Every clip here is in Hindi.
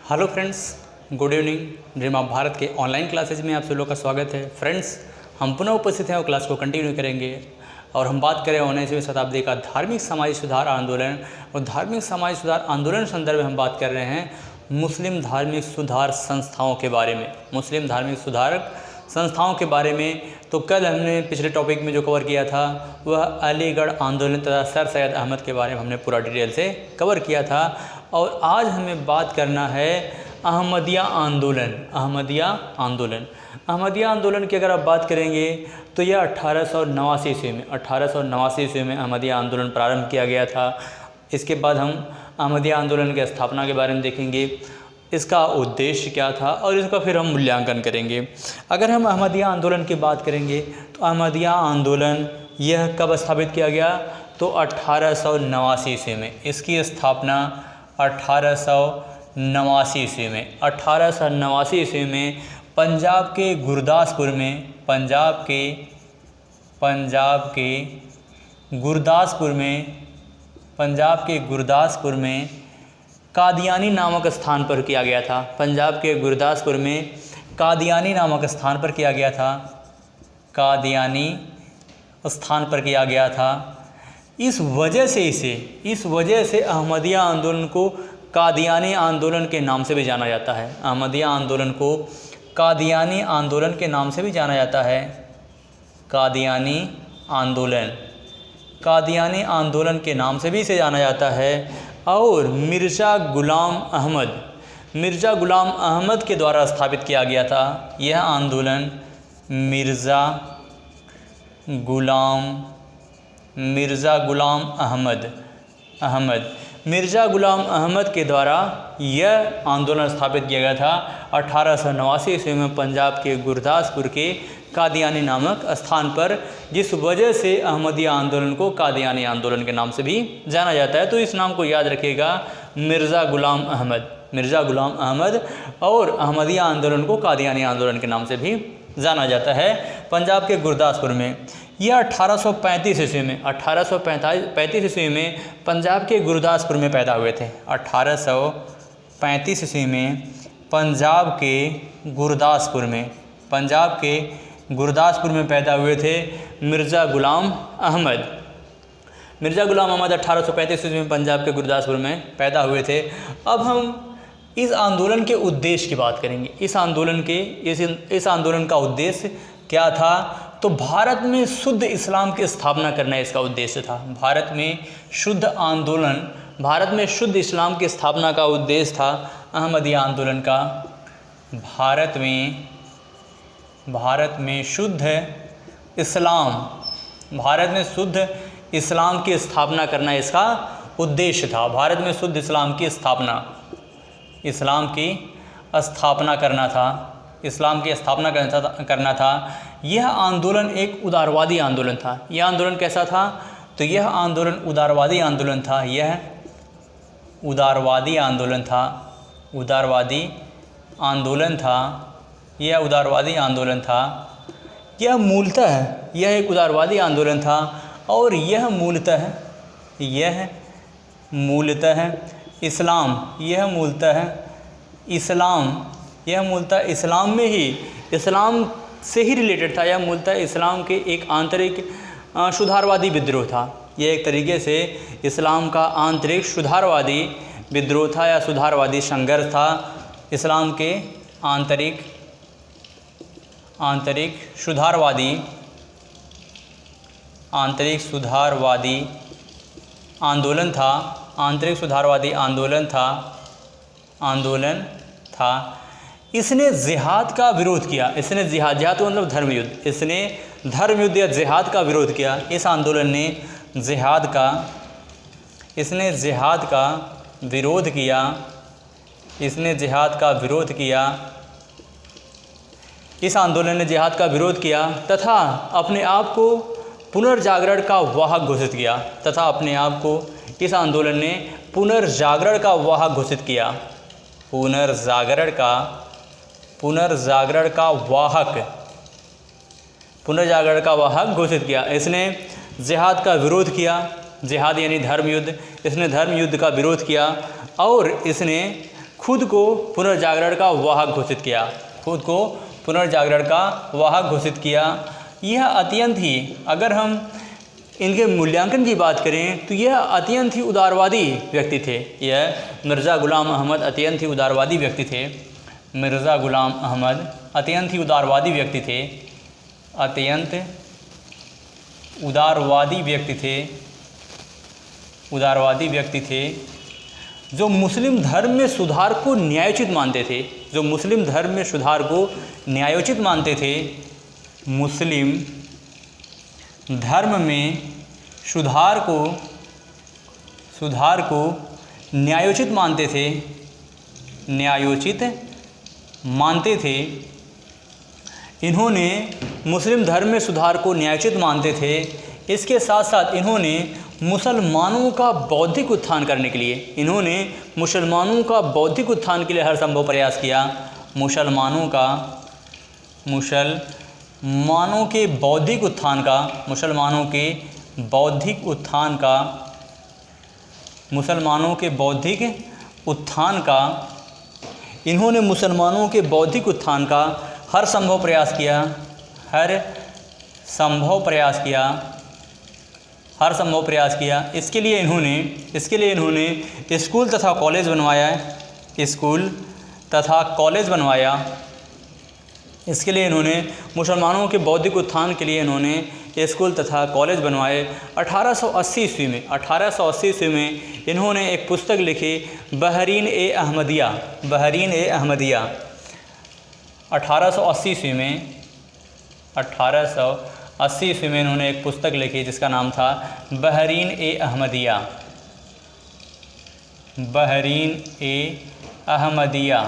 Hello friends, good evening. Dream of Bharat के ऑनलाइन क्लासेज में आप सब लोग का स्वागत है। फ्रेंड्स, हम पुनः उपस्थित हैं और क्लास को कंटिन्यू करेंगे और हम बात करें 19वीं शताब्दी का धार्मिक समाज सुधार आंदोलन। और धार्मिक समाज सुधार आंदोलन संदर्भ में हम बात कर रहे हैं मुस्लिम धार्मिक सुधार संस्थाओं के बारे में। मुस्लिम धार्मिक सुधारक संस्थाओं के बारे में तो कल हमने पिछले टॉपिक में जो कवर किया था वह अलीगढ़ आंदोलन तथा सर सैयद अहमद के बारे में हमने पूरा डिटेल से कवर किया था। और आज हमें बात करना है अहमदिया आंदोलन। अहमदिया आंदोलन की अगर आप बात करेंगे तो यह 1889 ईस्वी में अहमदिया आंदोलन प्रारंभ किया गया था। इसके बाद हम अहमदिया आंदोलन की स्थापना के बारे में देखेंगे, इसका उद्देश्य क्या था और इसका फिर हम मूल्यांकन करेंगे। अगर हम अहमदिया आंदोलन की बात करेंगे तो अहमदिया आंदोलन यह कब स्थापित किया गया तो 1889 ईस्वी में। इसकी स्थापना 1889 ईस्वी में पंजाब के गुरदासपुर में कादियानी नामक स्थान पर किया गया था। पंजाब के गुरदासपुर में कादियानी नामक स्थान पर किया गया था। इस वजह से अहमदिया आंदोलन को कादियानी आंदोलन के नाम से भी जाना जाता है। अहमदिया आंदोलन को कादियानी आंदोलन के नाम से भी जाना जाता है। कादियानी आंदोलन के नाम से भी इसे जाना जाता है। और मिर्ज़ा गुलाम अहमद के द्वारा स्थापित किया गया था। यह आंदोलन मिर्ज़ा गुलाम अहमद के द्वारा यह आंदोलन स्थापित किया गया था 1889 ईस्वी में पंजाब के गुरदासपुर के कादियानी नामक स्थान पर, जिस वजह से अहमदिया आंदोलन को कादियानी आंदोलन के नाम से भी जाना जाता है। तो इस नाम को याद रखिएगा, मिर्ज़ा गुलाम अहमद। और अहमदिया आंदोलन को कादियानी आंदोलन के नाम से भी जाना जाता है। पंजाब के गुरदासपुर में यह 1835 ईस्वी में पंजाब के गुरदासपुर में पैदा हुए थे। 1835 ईस्वी में पंजाब के गुरदासपुर में पैदा हुए थे मिर्ज़ा गुलाम अहमद। 1835 ईस्वी में पंजाब के गुरदासपुर में पैदा हुए थे। अब हम इस आंदोलन के उद्देश्य की बात करेंगे। इस आंदोलन का उद्देश्य क्या था तो भारत में शुद्ध इस्लाम की स्थापना करना इसका उद्देश्य था। भारत में शुद्ध इस्लाम की स्थापना का उद्देश्य था अहमदिया आंदोलन का। भारत में शुद्ध इस्लाम की स्थापना करना इसका उद्देश्य था। भारत में शुद्ध इस्लाम की स्थापना करना था। यह आंदोलन एक उदारवादी आंदोलन था। यह आंदोलन कैसा था तो यह आंदोलन उदारवादी आंदोलन था। यह मूलतः एक उदारवादी आंदोलन था। और यह मूलतः इस्लाम से ही रिलेटेड था। यह मूलतः इस्लाम के एक आंतरिक सुधारवादी विद्रोह था। यह एक तरीके से इस्लाम का आंतरिक सुधारवादी विद्रोह था या सुधारवादी संघर्ष था। इस्लाम के आंतरिक सुधारवादी आंदोलन था। इसने जिहाद का विरोध किया। जिहाद मतलब धर्मयुद्ध। इसने धर्मयुद्ध या जिहाद का विरोध किया। इस आंदोलन ने जिहाद का विरोध किया तथा अपने आप को पुनर्जागरण का वाहक घोषित किया। इस आंदोलन ने पुनर्जागरण का वाहक घोषित किया। पुनर्जागरण का वाहक घोषित किया। इसने जिहाद का विरोध किया। जिहाद यानी धर्म युद्ध। इसने धर्म युद्ध का विरोध किया और इसने खुद को पुनर्जागरण का वाहक घोषित किया, खुद को पुनर्जागरण का वाहक घोषित किया। यह अत्यंत ही, अगर हम इनके मूल्यांकन की बात करें तो यह अत्यंत ही उदारवादी व्यक्ति थे। यह मिर्ज़ा ग़ुलाम अहमद अत्यंत ही उदारवादी व्यक्ति थे। मिर्ज़ा ग़ुलाम अहमद अत्यंत ही उदारवादी व्यक्ति थे, अत्यंत उदारवादी व्यक्ति थे, उदारवादी व्यक्ति थे जो मुस्लिम धर्म में सुधार को न्यायोचित मानते थे, जो मुस्लिम धर्म में सुधार को न्यायोचित मानते थे। मुस्लिम धर्म में सुधार को न्यायोचित मानते थे, न्यायोचित मानते थे। इन्होंने मुस्लिम धर्म में सुधार को न्यायोचित मानते थे। इसके साथ साथ इन्होंने मुसलमानों का बौद्धिक उत्थान करने के लिए, इन्होंने मुसलमानों का बौद्धिक उत्थान के लिए हर संभव प्रयास किया। मुसलमानों के बौद्धिक उत्थान का, मुसलमानों के बौद्धिक उत्थान का, मुसलमानों के बौद्धिक उत्थान का, इन्होंने मुसलमानों के बौद्धिक उत्थान का हर संभव प्रयास किया, हर संभव प्रयास किया, हर संभव प्रयास किया। इसके लिए इन्होंने स्कूल तथा कॉलेज बनवाया, स्कूल तथा कॉलेज बनवाया। इसके लिए इन्होंने मुसलमानों के बौद्धिक उत्थान के लिए इन्होंने स्कूल तथा कॉलेज बनवाए। 1880 ईस्वी में इन्होंने एक पुस्तक लिखी, बहरीन ए अहमदिया, बहरीन ए अहमदिया। 1880 ईस्वी में इन्होंने एक पुस्तक लिखी जिसका नाम था बहरीन ए अहमदिया, बहरीन ए अहमदिया।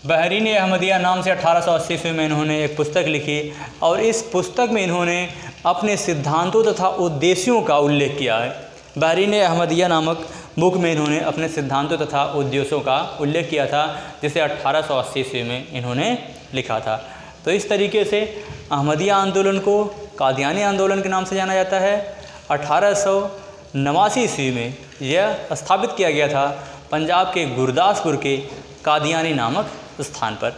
बहरीन ए अहमदिया नाम से 1880 ईस्वी में इन्होंने एक पुस्तक लिखी और इस पुस्तक में इन्होंने अपने सिद्धांतों तथा उद्देश्यों का उल्लेख किया है। बहरीन ए अहमदिया नामक बुक में इन्होंने अपने सिद्धांतों तथा उद्देश्यों का उल्लेख किया था, जिसे 1880 ईस्वी में इन्होंने लिखा था। तो इस तरीके से अहमदिया आंदोलन को कादियानी आंदोलन के नाम से जाना जाता है। 1889 ईस्वी में यह स्थापित किया गया था पंजाब के गुरदासपुर के कादियानी नामक स्थान पर।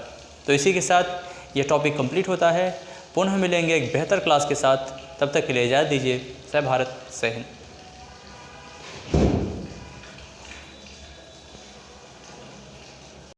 तो इसी के साथ ये टॉपिक कंप्लीट होता है। पुनः मिलेंगे एक बेहतर क्लास के साथ, तब तक के लिए इजाज़त दीजिए। जय भारत, जय हिंद।